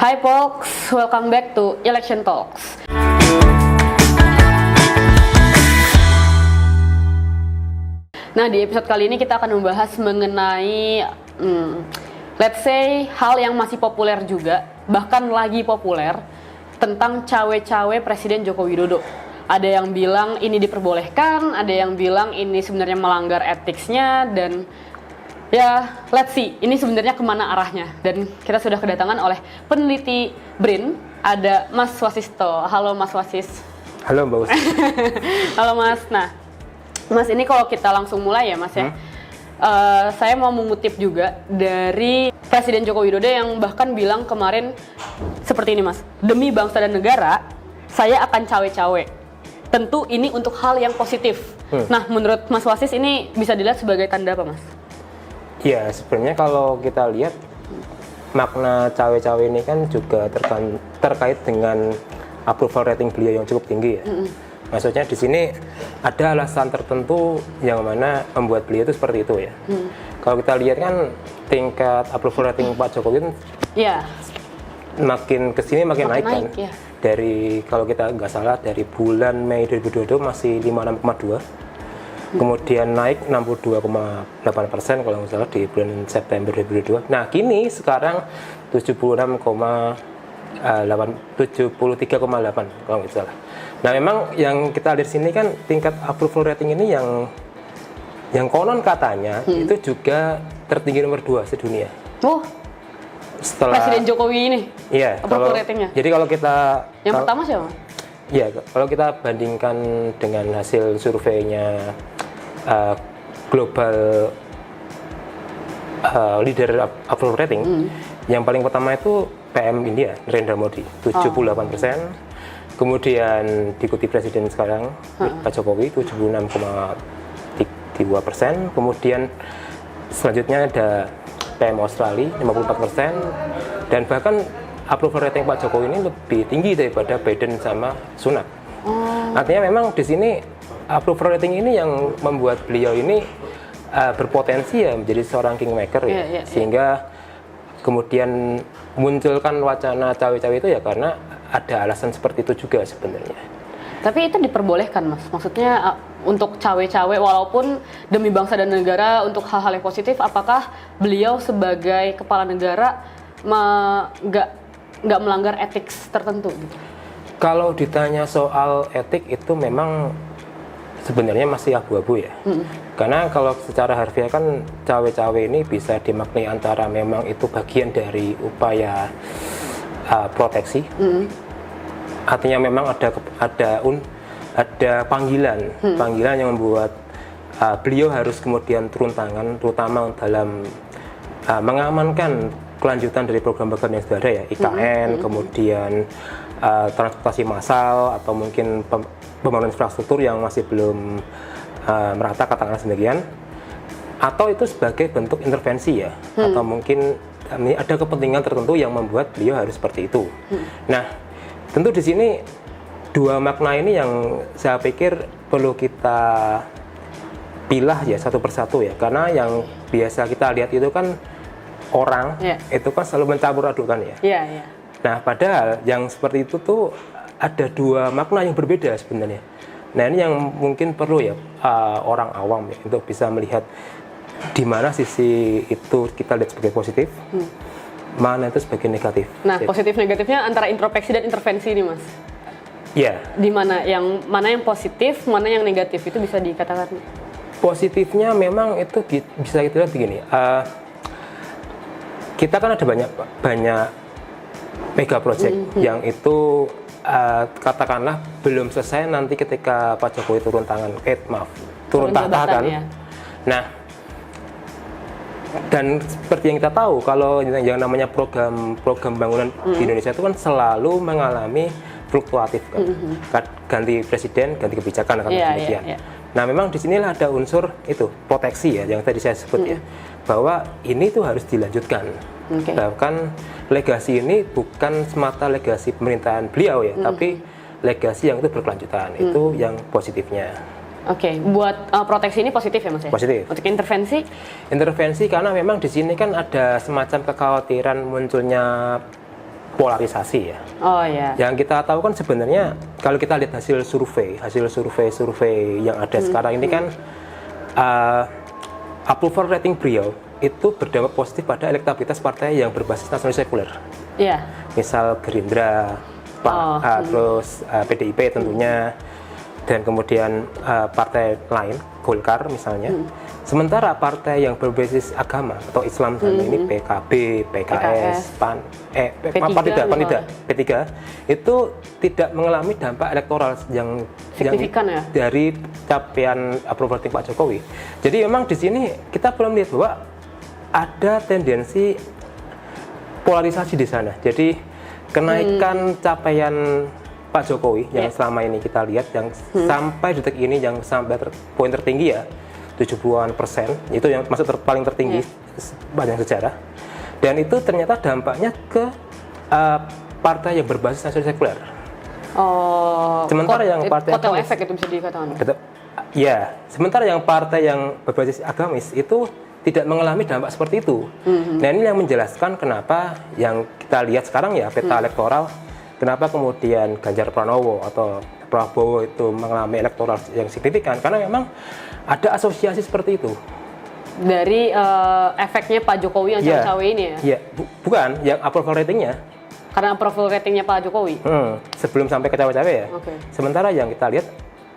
Hai folks, welcome back to Election Talks. Nah, di episode kali ini kita akan membahas mengenai let's say hal yang masih populer juga, bahkan lagi populer, tentang cawe-cawe Presiden Joko Widodo. Ada yang bilang ini diperbolehkan, ada yang bilang ini sebenarnya melanggar etiknya, dan ya, let's see, ini sebenarnya kemana arahnya. Dan kita sudah kedatangan oleh peneliti BRIN, ada Mas Wasisto. Halo Mas Wasis. Halo Mbak Usi. Halo Mas. Nah, Mas, ini kalau kita langsung mulai ya Mas ya. Saya mau mengutip juga dari Presiden Joko Widodo yang bahkan bilang kemarin seperti ini Mas. Demi bangsa dan negara, saya akan cawe-cawe. Tentu ini untuk hal yang positif. Nah, menurut Mas Wasis ini bisa dilihat sebagai tanda apa Mas? Ya, sebenarnya kalau kita lihat makna cawe-cawe ini kan juga terkait dengan approval rating beliau yang cukup tinggi ya. Maksudnya di sini ada alasan tertentu yang mana membuat beliau itu seperti itu ya. Kalau kita lihat kan tingkat approval rating Pak Jokowi kan makin kesini makin naik kan. Ya. Dari kalau kita nggak salah dari bulan Mei 2022 masih 56,2. Kemudian naik 62,8% kalau nggak salah di bulan September 2022. Nah, kini sekarang 73,8 kalau nggak salah. Nah, memang yang kita lihat sini kan tingkat approval rating ini yang konon katanya itu juga tertinggi nomor 2 sedunia. Oh, setelah Presiden Jokowi ini? Iya. Approval ratingnya? Jadi kalau kita pertama siapa? Ya, kalau kita bandingkan dengan hasil surveinya global leader approval rating, yang paling pertama itu PM India, Narendra Modi, 78%. Kemudian diikuti Presiden sekarang, Pak Jokowi, 76,2%. Kemudian selanjutnya ada PM Australia, 54%. Dan bahkan approval rating Pak Jokowi ini lebih tinggi daripada Biden sama Sunak. Artinya memang di sini approval rating ini yang membuat beliau ini berpotensi ya menjadi seorang kingmaker ya. Sehingga kemudian munculkan wacana cawe-cawe itu ya karena ada alasan seperti itu juga sebenarnya. Tapi itu diperbolehkan Mas? Maksudnya untuk cawe-cawe walaupun demi bangsa dan negara untuk hal-hal yang positif, apakah beliau sebagai kepala negara nggak melanggar etik tertentu? Kalau ditanya soal etik itu memang sebenarnya masih abu-abu ya. Karena kalau secara harfiah kan cawe-cawe ini bisa dimaknai antara memang itu bagian dari upaya proteksi. Artinya memang ada panggilan yang membuat beliau harus kemudian turun tangan, terutama dalam mengamankan kelanjutan dari program-program yang sudah ada ya, IKN, kemudian transportasi massal atau mungkin pembangunan infrastruktur yang masih belum merata katakanlah sebagian, atau itu sebagai bentuk intervensi ya, atau mungkin ada kepentingan tertentu yang membuat beliau harus seperti itu. Nah, tentu di sini dua makna ini yang saya pikir perlu kita pilah ya satu persatu ya, karena yang biasa kita lihat itu kan orang itu kan selalu mencampur adukan ya. Nah, padahal yang seperti itu tuh ada dua makna yang berbeda sebenarnya. Nah, ini yang mungkin perlu ya orang awam ya untuk bisa melihat di mana sisi itu kita lihat sebagai positif, mana itu sebagai negatif. Nah, positif negatifnya antara introspeksi dan intervensi nih Mas. Ya. Di mana yang positif, mana yang negatif itu bisa dikatakan? Positifnya memang itu bisa kita lihat begini. Kita kan ada banyak mega project yang itu katakanlah belum selesai nanti ketika Pak Jokowi turun tahta kan. Ya. Nah, dan seperti yang kita tahu kalau yang namanya program bangunan di Indonesia itu kan selalu mengalami fluktuatif kan. Ganti presiden, ganti kebijakan akan demikian. Nah, memang di sinilah ada unsur itu proteksi ya yang tadi saya sebut ya, bahwa ini tuh harus dilanjutkan. Bahkan legasi ini bukan semata legasi pemerintahan beliau ya, tapi legasi yang itu berkelanjutan. Itu yang positifnya. Buat proteksi ini positif ya Mas ya? Positif. Untuk intervensi? Intervensi karena memang di sini kan ada semacam kekhawatiran munculnya polarisasi ya. Oh ya. Yang kita tahu kan sebenarnya kalau kita lihat hasil survei yang ada sekarang ini kan approval rating beliau itu berdampak positif pada elektabilitas partai yang berbasis nasionalis sekuler. Iya. Misal Gerindra, terus PDIP tentunya, dan kemudian partai lain, Golkar misalnya. Sementara partai yang berbasis agama atau Islam ini PKB, PKS, P3 itu tidak mengalami dampak elektoral yang signifikan ya dari capaian approval rating Pak Jokowi. Jadi memang di sini kita belum lihat bahwa ada tendensi polarisasi di sana. Jadi kenaikan capaian Pak Jokowi yang selama ini kita lihat yang sampai detik ini yang sampai poin tertinggi ya 70-an persen, itu yang masuk paling tertinggi sepanjang sejarah. Dan itu ternyata dampaknya ke partai yang berbasis nasionalis sekuler. Sementara yang partai kotel efek itu bisa dikatakan. Ya, sementara yang partai yang berbasis agamis itu tidak mengalami dampak seperti itu. Nah, ini yang menjelaskan kenapa yang kita lihat sekarang ya peta elektoral, kenapa kemudian Ganjar Pranowo atau Prabowo itu mengalami elektoral yang signifikan, karena memang ada asosiasi seperti itu. Dari efeknya Pak Jokowi yang cawe-cawe ini ya? Iya, bukan, yang approval ratingnya. Karena approval ratingnya Pak Jokowi? Sebelum sampai ke cawe-cawe ya. Sementara yang kita lihat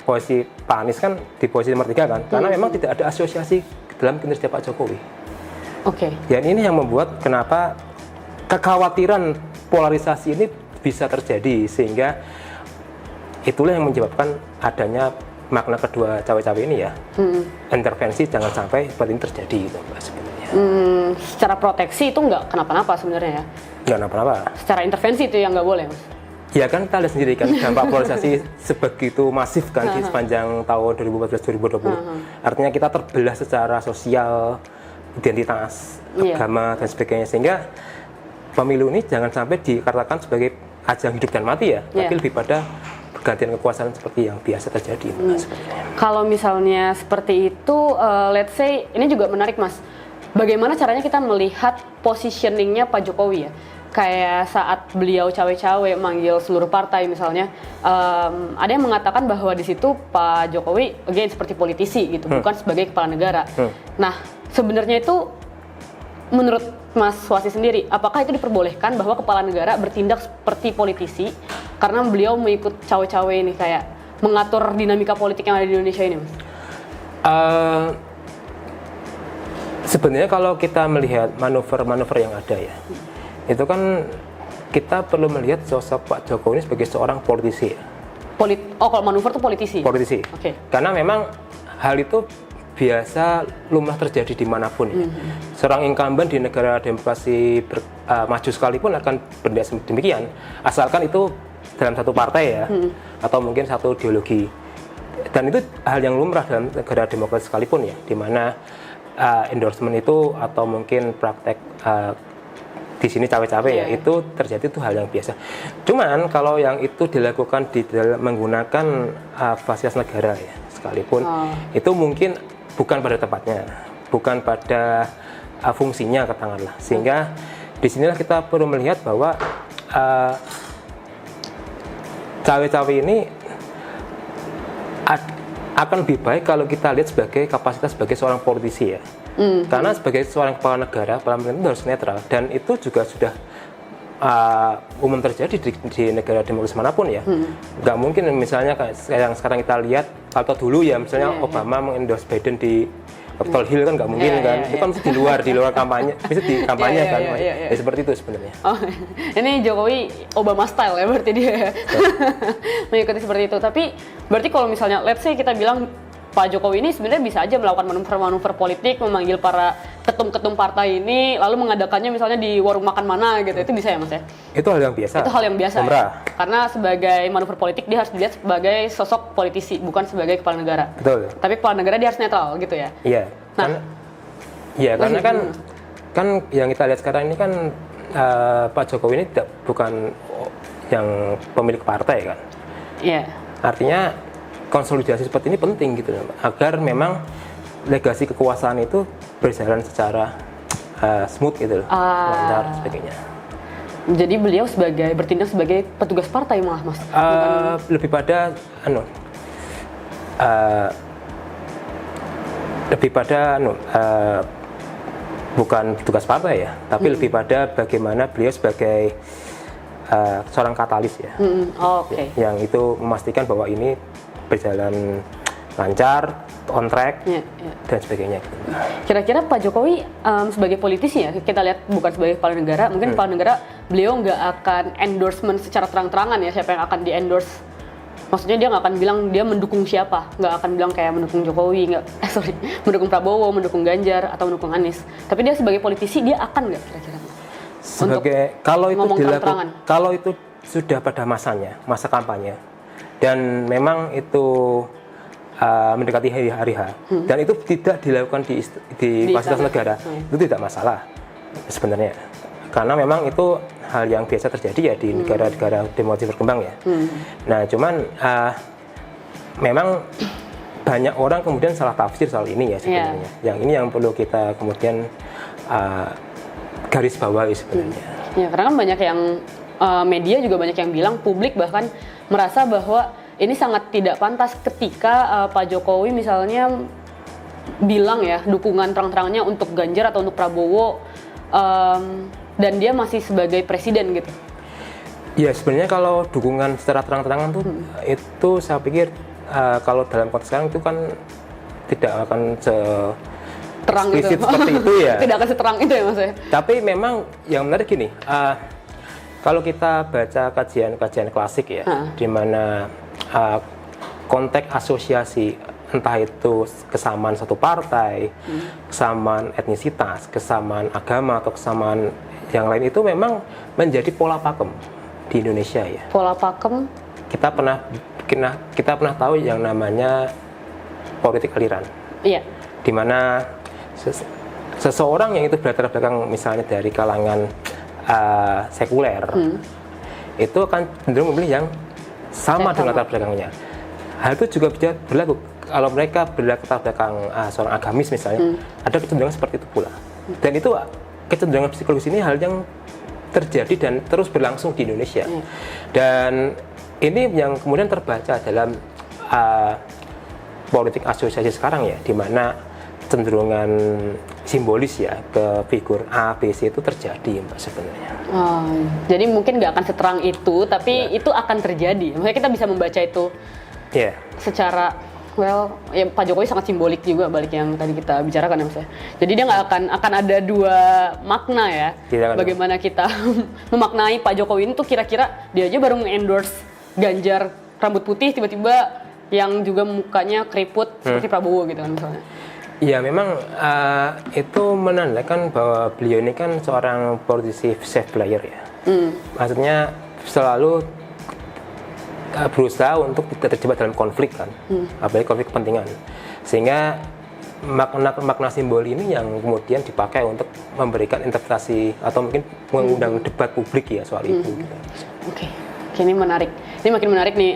posisi Pak Anies kan di posisi nomor 3 kan, karena memang tidak ada asosiasi dalam kinerja Pak Jokowi. Dan ini yang membuat kenapa kekhawatiran polarisasi ini bisa terjadi, sehingga itulah yang menyebabkan adanya makna kedua cawe-cawe ini ya. Intervensi jangan sampai seperti ini terjadi gitu Mbak sebenarnya. Secara proteksi itu nggak kenapa-napa sebenarnya ya? Nggak kenapa-napa. Secara intervensi itu yang nggak boleh Mas? Ya kan kita lihat sendiri kan dampak polarisasi sebegitu masif kan di sepanjang tahun 2014-2020. Artinya kita terbelah secara sosial, identitas, agama dan sebagainya, sehingga pemilu ini jangan sampai dikatakan sebagai ajang hidup dan mati ya, tapi lebih pada pergantian kekuasaan seperti yang biasa terjadi. Kalau misalnya seperti itu, let's say ini juga menarik Mas. Bagaimana caranya kita melihat positioningnya Pak Jokowi ya? Kayak saat beliau cawe-cawe manggil seluruh partai misalnya, ada yang mengatakan bahwa di situ Pak Jokowi again seperti politisi gitu, bukan sebagai kepala negara. Nah, sebenarnya itu menurut Mas Wasi sendiri, apakah itu diperbolehkan bahwa kepala negara bertindak seperti politisi karena beliau mengikut cawe-cawe ini, kayak mengatur dinamika politik yang ada di Indonesia ini, Mas? Sebenarnya kalau kita melihat manuver-manuver yang ada ya, itu kan kita perlu melihat sosok Pak Jokowi ini sebagai seorang politisi ya. Kalau manuver itu politisi? Politisi. Karena memang hal itu biasa lumrah terjadi dimanapun ya. Seorang incumbent di negara demokrasi maju sekalipun akan berdaya demikian, asalkan itu dalam satu partai ya, atau mungkin satu ideologi. Dan itu hal yang lumrah dalam negara demokrasi sekalipun ya, di mana endorsement itu atau mungkin praktek di sini cawe-cawe ya, itu terjadi, itu hal yang biasa. Cuman kalau yang itu dilakukan di dalam menggunakan fasilitas negara ya sekalipun, itu mungkin bukan pada tempatnya, bukan pada fungsinya katakanlah. Sehingga disinilah kita perlu melihat bahwa cawe-cawe ini akan lebih baik kalau kita lihat sebagai kapasitas sebagai seorang politisi ya. Karena sebagai seorang kepala negara, kepala pemerintah itu harus netral, dan itu juga sudah umum terjadi di negara demokrasi manapun ya. Nggak mungkin misalnya kayak yang sekarang kita lihat, atau dulu ya misalnya Obama mengendorse Biden di Capitol Hill kan nggak mungkin kan. Itu kan di luar kampanye, bisa di kampanye kan. Ya seperti itu sebenarnya. Ini Jokowi Obama style ya berarti dia mengikuti seperti itu. Tapi berarti kalau misalnya let's say kita bilang Pak Jokowi ini sebenarnya bisa aja melakukan manuver-manuver politik, memanggil para ketum-ketum partai ini, lalu mengadakannya misalnya di warung makan mana gitu, itu bisa ya Mas ya? Itu hal yang biasa. Itu hal yang biasa ya? Karena sebagai manuver politik dia harus dilihat sebagai sosok politisi, bukan sebagai kepala negara. Betul. Tapi kepala negara dia harus netral gitu ya? Iya. Karena kan yang kita lihat sekarang ini kan Pak Jokowi ini bukan yang pemilik partai kan? Iya. Artinya konsolidasi seperti ini penting gitu agar memang legasi kekuasaan itu berjalan secara smooth gitu loh, lancar sebagainya. Jadi beliau bertindak sebagai petugas partai malah, Mas. Lebih pada bukan petugas partai ya, tapi lebih pada bagaimana beliau sebagai seorang katalis ya, yang itu memastikan bahwa ini berjalan lancar, on track, dan sebagainya. Kira-kira Pak Jokowi sebagai politisi ya, kita lihat bukan sebagai kepala negara, mungkin kepala negara beliau nggak akan endorsement secara terang-terangan ya siapa yang akan di-endorse. Maksudnya dia nggak akan bilang dia mendukung siapa, nggak akan bilang kayak mendukung Jokowi, mendukung Prabowo, mendukung Ganjar, atau mendukung Anies. Tapi dia sebagai politisi, dia akan nggak kira-kira? Kalau itu sudah pada masanya, masa kampanye, dan memang itu mendekati hari H, dan itu tidak dilakukan di fasilitas negara, itu tidak masalah sebenarnya, karena memang itu hal yang biasa terjadi ya di negara-negara demokrasi berkembang ya. Nah, cuman memang banyak orang kemudian salah tafsir soal ini ya sebenarnya. Yang ini yang perlu kita kemudian garis bawahi sebenarnya. Ya, karena kan banyak yang media juga banyak yang bilang, publik bahkan merasa bahwa ini sangat tidak pantas ketika Pak Jokowi misalnya bilang ya dukungan terang-terangnya untuk Ganjar atau untuk Prabowo, dan dia masih sebagai presiden gitu. Ya sebenarnya kalau dukungan secara terang-terangan tuh itu saya pikir kalau dalam konteks sekarang itu kan tidak akan terang eksplisit gitu. Seperti itu ya. Tidak akan seterang itu ya Mas ya. Tapi memang yang menarik gini, kalau kita baca kajian-kajian klasik ya, di mana konteks asosiasi entah itu kesamaan satu partai, kesamaan etnisitas, kesamaan agama atau kesamaan yang lain itu memang menjadi pola pakem di Indonesia ya. Pola pakem. Kita pernah tahu yang namanya politik aliran. Iya. Di mana seseorang yang itu berlatar belakang misalnya dari kalangan sekuler, itu akan cenderung memilih yang sama dengan latar belakangnya. Hal itu juga bisa berlaku kalau mereka berlatar belakang seorang agamis misalnya, ada kecenderungan seperti itu pula. Dan itu kecenderungan psikologis ini hal yang terjadi dan terus berlangsung di Indonesia. Dan ini yang kemudian terbaca dalam politik asosiasi sekarang ya, di mana cenderungan simbolis ya ke figur A, B, C itu terjadi Mbak sebenarnya. Jadi mungkin nggak akan seterang itu, tapi itu akan terjadi. Maksudnya kita bisa membaca itu secara ya Pak Jokowi sangat simbolik juga balik yang tadi kita bicarakan ya Mas ya. Jadi dia nggak akan ada dua makna ya. Bagaimana kita memaknai Pak Jokowi ini tuh kira-kira dia aja baru nge-endorse Ganjar rambut putih tiba-tiba yang juga mukanya keriput seperti Prabowo gitu kan misalnya. Ya memang itu menandakan bahwa beliau ini kan seorang politisi safe player ya. Maksudnya selalu berusaha untuk tidak terjebak dalam konflik kan, apalagi konflik kepentingan. Sehingga makna simbol ini yang kemudian dipakai untuk memberikan interpretasi atau mungkin mengundang debat publik ya soal itu. Gitu. Oke, ini menarik. Ini makin menarik nih,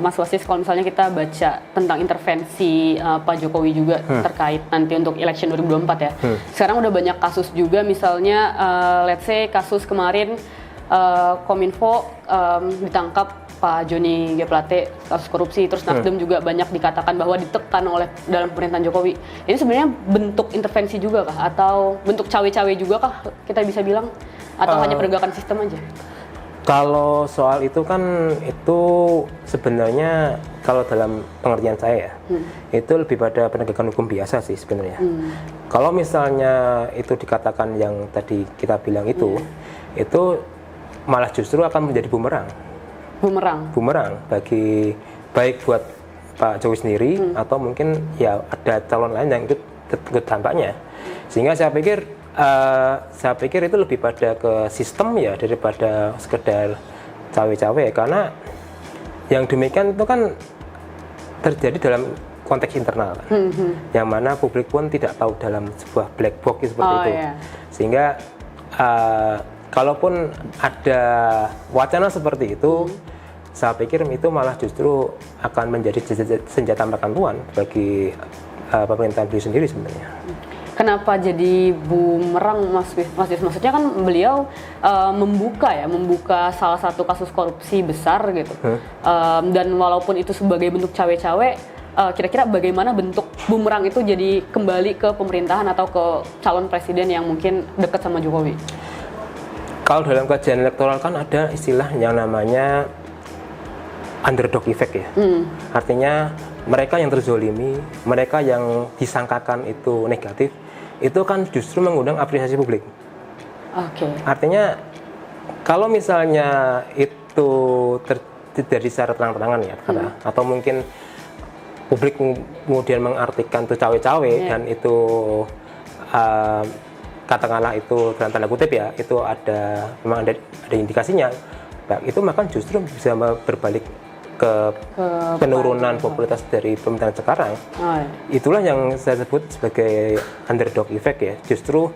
Mas Wasis, kalau misalnya kita baca tentang intervensi Pak Jokowi juga terkait nanti untuk election 2024 ya. Sekarang udah banyak kasus juga, misalnya let's say kasus kemarin Kominfo ditangkap Pak Joni G. Plate kasus korupsi, terus Nasdem juga banyak dikatakan bahwa ditekan oleh dalam pemerintahan Jokowi. Ini sebenarnya bentuk intervensi juga kah? Atau bentuk cawe-cawe juga kah kita bisa bilang? Atau hanya penegakan sistem aja? Kalau soal itu kan itu sebenarnya kalau dalam pengertian saya ya, itu lebih pada penegakan hukum biasa sih sebenarnya. Kalau misalnya itu dikatakan yang tadi kita bilang itu malah justru akan menjadi bumerang bagi baik buat Pak Jokowi sendiri atau mungkin ya ada calon lain yang itu dampaknya. Sehingga saya pikir itu lebih pada ke sistem ya daripada sekedar cawe-cawe, karena yang demikian itu kan terjadi dalam konteks internal kan? Yang mana publik pun tidak tahu dalam sebuah black box seperti itu. Sehingga kalaupun ada wacana seperti itu, saya pikir itu malah justru akan menjadi senjata makan tuan bagi pemerintahan beliau sendiri sebenarnya. Kenapa jadi bumerang, Mas Wis? Maksudnya kan beliau membuka salah satu kasus korupsi besar gitu. Dan walaupun itu sebagai bentuk cawe-cawe, kira-kira bagaimana bentuk bumerang itu jadi kembali ke pemerintahan atau ke calon presiden yang mungkin dekat sama Jokowi? Kalau dalam kajian elektoral kan ada istilah yang namanya underdog effect ya. Artinya mereka yang terzolimi, mereka yang disangkakan itu negatif, itu kan justru mengundang apresiasi publik. Oke. Artinya kalau misalnya itu terjadi secara terang-terangan ya, atau mungkin publik kemudian mengartikan itu cawe-cawe dan itu katakanlah itu dalam tanda kutip ya, itu memang ada indikasinya, itu maka justru bisa berbalik ke penurunan popularitas dari pemerintahan sekarang. Itulah yang saya sebut sebagai underdog effect ya. Justru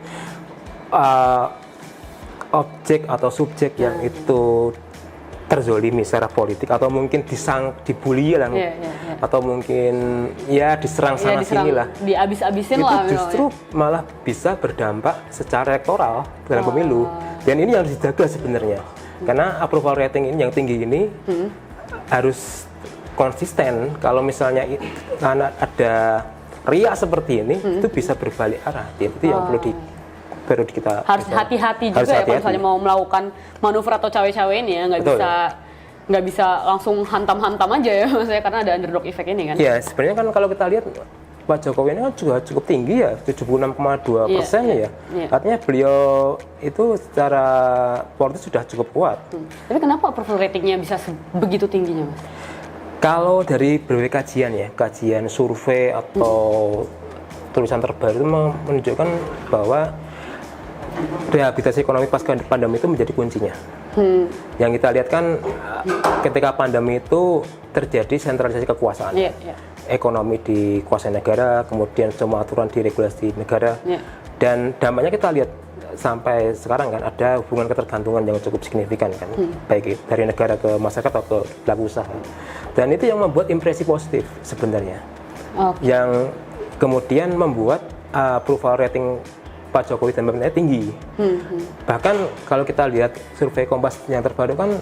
objek atau subjek yang itu terzolimi secara politik atau mungkin dibully lah, atau mungkin ya diserang sana sini lah, diabis-abisin itu lah, justru malah bisa berdampak secara elektoral dalam pemilu. Dan ini yang harus dijaga sebenarnya, karena approval rating ini yang tinggi ini harus konsisten. Kalau misalnya karena ada riak seperti ini, itu bisa berbalik arah. Itu yang perlu kita harus hati-hati juga ya, kalau misalnya mau melakukan manuver atau cawe-cawe ini ya, nggak bisa langsung hantam-hantam aja ya, maksudnya karena ada underdog effect ini kan. Ya sebenarnya kan kalau kita lihat Pak Jokowi ini kan juga cukup tinggi ya, 76,2% ya. Artinya beliau itu secara politik sudah cukup kuat. Tapi kenapa approval ratingnya bisa begitu tingginya, Mas? Kalau dari berbagai kajian ya, kajian survei atau tulisan terbaru itu menunjukkan bahwa rehabilitasi ekonomi pasca pandemi itu menjadi kuncinya. Yang kita lihat kan ketika pandemi itu terjadi sentralisasi kekuasaan. Ekonomi dikuasai negara, kemudian semua aturan diregulasi negara, dan dampaknya kita lihat sampai sekarang kan ada hubungan ketergantungan yang cukup signifikan kan, baik dari negara ke masyarakat atau ke pelaku usaha, dan itu yang membuat impresi positif sebenarnya, yang kemudian membuat approval rating Pak Jokowi dan pemerintahnya tinggi. Bahkan kalau kita lihat survei Kompas yang terbaru kan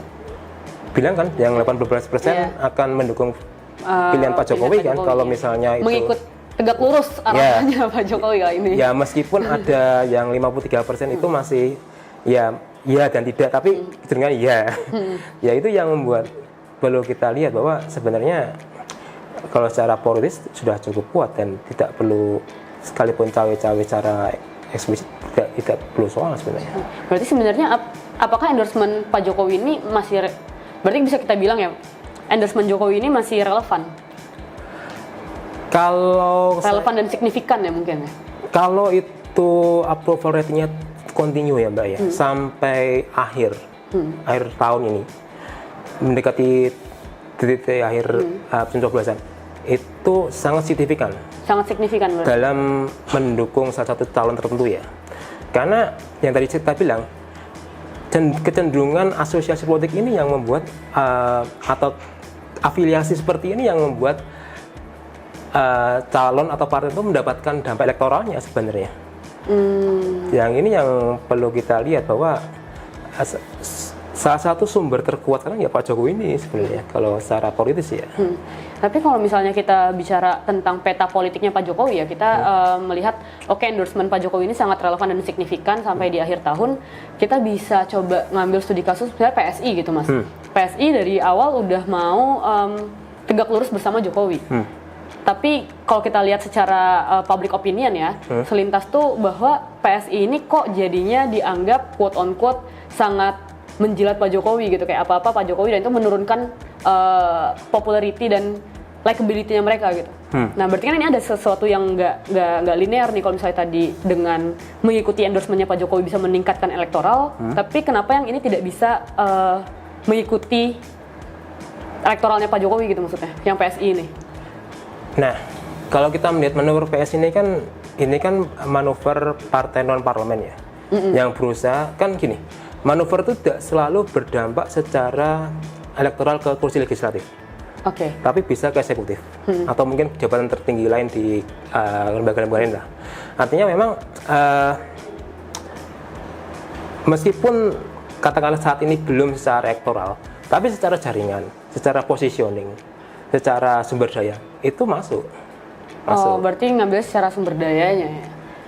bilang kan yang 18% akan mendukung pilihan Pak Jokowi kan, kalau misalnya itu mengikut tegak lurus arahnya Pak Jokowi kali ini. Ya meskipun ada yang 53% itu masih ya dan tidak, tapi kecenderungan ya itu yang membuat perlu kita lihat bahwa sebenarnya kalau secara politis sudah cukup kuat dan tidak perlu sekalipun cawe-cawe secara eksplisit tidak perlu soal sebenarnya. Berarti sebenarnya apakah endorsement Pak Jokowi ini masih berarti bisa kita bilang ya endorsement Jokowi ini masih relevan? Kalau relevan dan signifikan ya mungkin ya. Kalau itu approval ratingnya continue ya Mbak ya, sampai akhir tahun ini mendekati titik akhir pencoblosan, itu sangat signifikan. Sangat signifikan berarti dalam mendukung salah satu calon tertentu ya. Karena yang tadi kita bilang, kecenderungan asosiasi politik ini yang membuat atau afiliasi seperti ini yang membuat calon atau partai itu mendapatkan dampak elektoralnya sebenarnya. Yang ini yang perlu kita lihat bahwa salah satu sumber terkuat sekarang ya Pak Jokowi ini sebenarnya kalau secara politis ya. Tapi kalau misalnya kita bicara tentang peta politiknya Pak Jokowi ya, kita melihat endorsement Pak Jokowi ini sangat relevan dan signifikan sampai di akhir tahun. Kita bisa coba ngambil studi kasus misalnya PSI gitu Mas. PSI dari awal udah mau tegak lurus bersama Jokowi. Tapi kalau kita lihat secara public opinion ya, selintas tuh bahwa PSI ini kok jadinya dianggap quote on quote sangat menjilat Pak Jokowi gitu, kayak apa-apa Pak Jokowi, dan itu menurunkan popularity dan likability-nya mereka gitu. Nah berarti kan ini ada sesuatu yang nggak linear nih, kalau misalnya tadi dengan mengikuti endorsement-nya Pak Jokowi bisa meningkatkan elektoral, tapi kenapa yang ini tidak bisa mengikuti elektoralnya Pak Jokowi gitu maksudnya, yang PSI ini? Nah kalau kita melihat manuver PSI ini kan manuver partai non parlemen ya, yang berusaha kan gini. Manuver itu tidak selalu berdampak secara elektoral ke kursi legislatif. Oke. tapi bisa ke eksekutif atau mungkin jabatan tertinggi lain di lembaga-lembaga lain lah. Artinya memang meskipun katakanlah saat ini belum secara elektoral, tapi secara jaringan, secara positioning, secara sumber daya itu masuk. Oh, berarti ngambil secara sumber dayanya ya?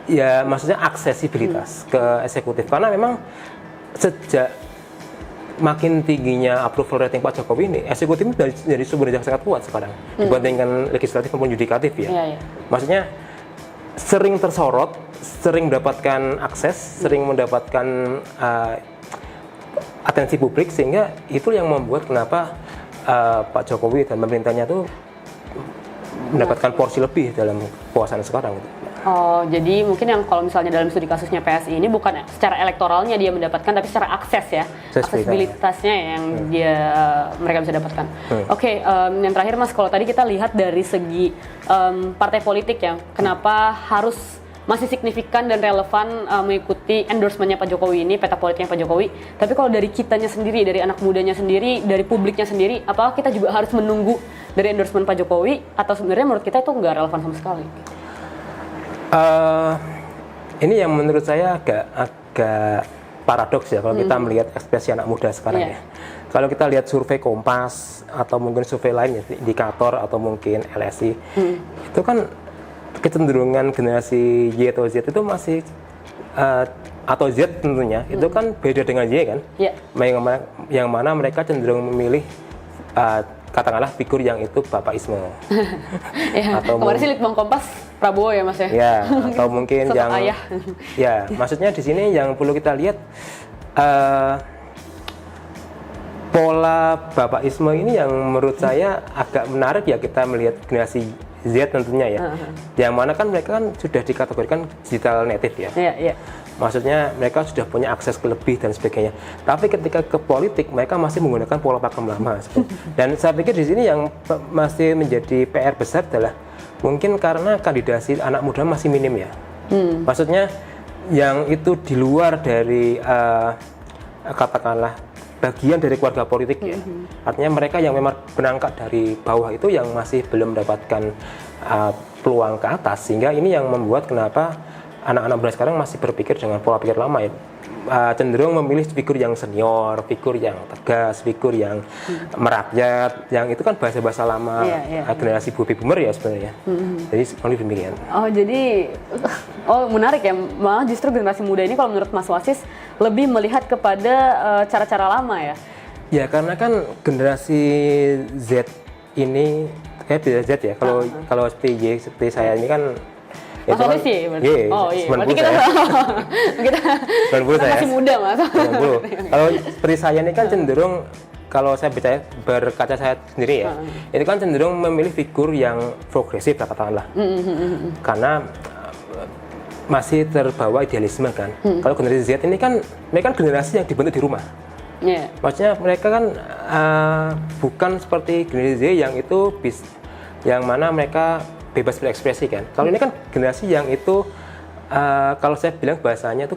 Ya, maksudnya aksesibilitas ke eksekutif. Karena memang sejak makin tingginya approval rating Pak Jokowi ini, eksekutif ini dari sumber yang sangat kuat sekarang dibandingkan legislatif maupun yudikatif ya. Iya, iya. Maksudnya sering tersorot, sering mendapatkan akses, sering mendapatkan atensi publik, sehingga itu yang membuat kenapa Pak Jokowi dan pemerintahnya tuh mendapatkan porsi lebih dalam kekuasaan sekarang. Oh, jadi mungkin yang kalau misalnya dalam studi kasusnya PSI ini bukan secara elektoralnya dia mendapatkan, tapi secara akses ya, aksesibilitasnya yang mereka bisa dapatkan. Oke, yang terakhir Mas, kalau tadi kita lihat dari segi partai politik ya, kenapa harus masih signifikan dan relevan mengikuti endorsementnya Pak Jokowi ini, peta politiknya Pak Jokowi. Tapi kalau dari kitanya sendiri, dari anak mudanya sendiri, dari publiknya sendiri, apakah kita juga harus menunggu dari endorsement Pak Jokowi, atau sebenarnya menurut kita itu nggak relevan sama sekali? Ini yang menurut saya agak paradoks ya kalau kita melihat ekspresi anak muda sekarang ya. Kalau kita lihat survei Kompas atau mungkin survei lain ya, Indikator atau mungkin LSI, itu kan kecenderungan generasi Y atau Z itu masih atau Z tentunya itu kan beda dengan Y kan, yang mana mereka cenderung memilih katakanlah figur yang itu Bapakisme. Atau kemarin sih Litbang Kompas Prabowo ya Mas ya. Ya, atau mungkin yang ayah. Ya, maksudnya di sini yang perlu kita lihat pola Bapakisme ini yang menurut saya agak menarik ya, kita melihat generasi Z tentunya ya. Yang mana kan mereka kan sudah dikategorikan digital native ya. Maksudnya mereka sudah punya akses ke lebih dan sebagainya. Tapi ketika ke politik mereka masih menggunakan pola pakem lama. Dan saya pikir di sini yang masih menjadi PR besar adalah mungkin karena kandidasi anak muda masih minim ya. Maksudnya yang itu di luar dari katakanlah bagian dari keluarga politik ya. Artinya mereka yang memang berangkat dari bawah itu yang masih belum mendapatkan peluang ke atas, sehingga ini yang membuat kenapa anak-anak muda sekarang masih berpikir dengan pola pikir lama ya. Cenderung memilih figur yang senior, figur yang tegas, figur yang merakyat, yang itu kan bahasa-bahasa lama generasi baby boomer ya sebenarnya. Jadi seperti demikian. Oh, jadi menarik ya, malah justru generasi muda ini kalau menurut Mas Wasis lebih melihat kepada cara-cara lama ya. Ya, karena kan generasi Z ini beda Z ya. Kalau seperti Y, seperti saya ini kan Mas Wasis sih? Oh iya, berarti kita masih muda Mas. 90. Kalau seperti saya ini kan cenderung, kalau saya berkaca saya sendiri ya, itu kan cenderung memilih figur yang progresif katakanlah. Karena masih terbawa idealisme kan. Kalau generasi Z ini kan mereka kan generasi yang dibentuk di rumah. Maksudnya mereka kan bukan seperti generasi Z yang itu yang mana mereka bebas berekspresi kan. Kalau ini kan generasi yang itu kalau saya bilang bahasanya itu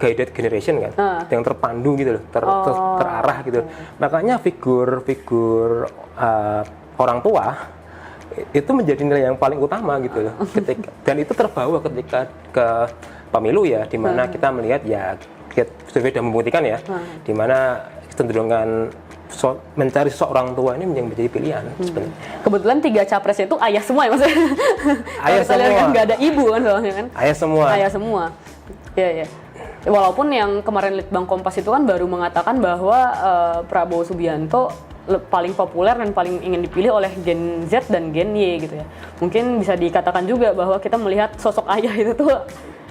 guided generation kan, yang terpandu gitu loh, terarah gitu. Makanya figur orang tua itu menjadi nilai yang paling utama gitu loh. Dan itu terbawa ketika ke pemilu ya, di mana kita melihat ya, survei sudah membuktikan ya, di mana kecenderungan mencari seorang tua ini yang menjadi pilihan sebenarnya. Kebetulan 3 capresnya itu ayah semua ya Mas. Ayah semua. Kan nggak ada ibu kan soalnya kan. Ayah semua. Iya. Walaupun yang kemarin Litbang Kompas itu kan baru mengatakan bahwa Prabowo Subianto paling populer dan paling ingin dipilih oleh Gen Z dan Gen Y gitu ya. Mungkin bisa dikatakan juga bahwa kita melihat sosok ayah itu tuh,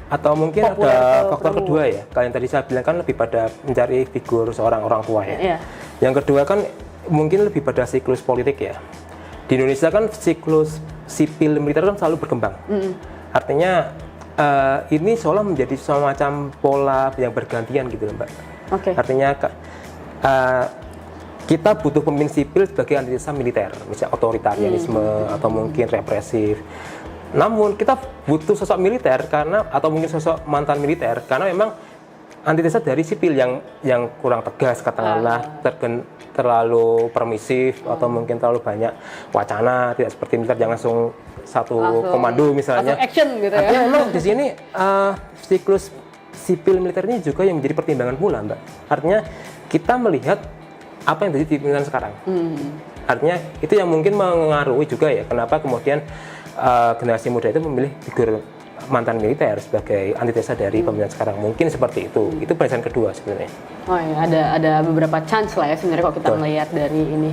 atau mungkin ada faktor kedua ya. Kalian tadi saya bilang kan lebih pada mencari figur seorang orang tua ya. Yang kedua kan mungkin lebih pada siklus politik ya. Di Indonesia kan siklus sipil militer kan selalu berkembang. Artinya ini seolah menjadi semacam pola yang bergantian gitu Mbak. Artinya kita butuh pemimpin sipil sebagai antitesa militer, misalnya otoritarianisme atau mungkin represif. Namun kita butuh sosok militer atau mungkin sosok mantan militer karena memang antitesa dari sipil yang kurang tegas katakanlah, terlalu permisif atau mungkin terlalu banyak wacana, tidak seperti militer yang langsung komando misalnya. Langsung action gitu ya. Artinya memang di sini siklus sipil militer ini juga yang menjadi pertimbangan pula, Mbak. Artinya kita melihat apa yang terjadi di pemerintahan sekarang. Artinya itu yang mungkin mengaruhi juga ya kenapa kemudian generasi muda itu memilih figur mantan militer sebagai antitesa dari pemerintahan sekarang. Mungkin seperti itu. Itu barisan kedua sebenarnya. Oh ya, ada beberapa chance lah ya sebenarnya kalau kita melihat dari ini.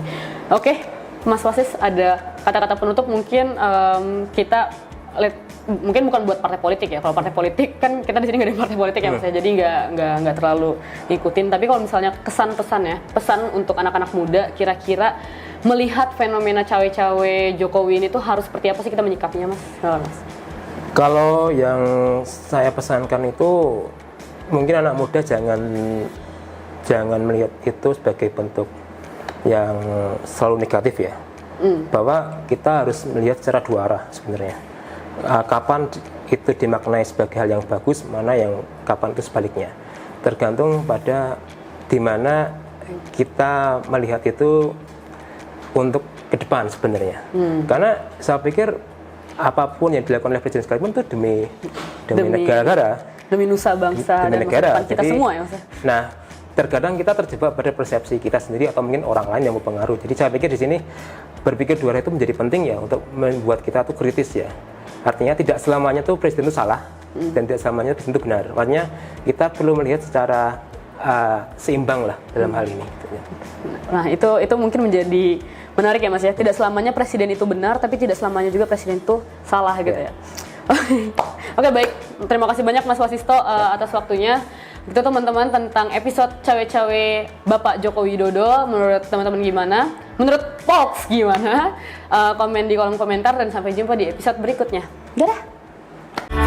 Oke, Mas Wasis, ada kata-kata penutup mungkin kita mungkin bukan buat partai politik ya. Kalau partai politik kan kita di sini nggak ada partai politik ya Mas ya. Jadi nggak terlalu ngikutin. Tapi kalau misalnya kesan-pesan ya, pesan untuk anak-anak muda kira-kira melihat fenomena cawe-cawe Jokowi ini tuh harus seperti apa sih kita menyikapinya Mas? Mas. Kalau yang saya pesankan itu mungkin anak muda jangan melihat itu sebagai bentuk yang selalu negatif ya. Bahwa kita harus melihat secara dua arah sebenarnya. Kapan itu dimaknai sebagai hal yang bagus, mana yang kapan itu sebaliknya. Tergantung pada di mana kita melihat itu untuk ke depan sebenarnya. Karena saya pikir apapun yang dilakukan oleh presiden sekalipun itu demi negara, demi nusa bangsa demi dan negara. kita semua ya Mas. Nah, terkadang kita terjebak pada persepsi kita sendiri atau mungkin orang lain yang mempengaruhi. Jadi saya pikir di sini berpikir dua arah itu menjadi penting ya untuk membuat kita tuh kritis ya. Artinya tidak selamanya tuh presiden itu salah dan tidak selamanya presiden itu benar. Artinya kita perlu melihat secara seimbang lah dalam hal ini. Nah itu mungkin menjadi menarik ya Mas ya. Tidak selamanya presiden itu benar, tapi tidak selamanya juga presiden itu salah gitu ya. Oke, baik. Terima kasih banyak Mas Wasisto atas waktunya. Itu teman-teman tentang episode cawe-cawe Bapak Joko Widodo. Menurut teman-teman gimana? Menurut Polks gimana? Komen di kolom komentar dan sampai jumpa di episode berikutnya. Dadah!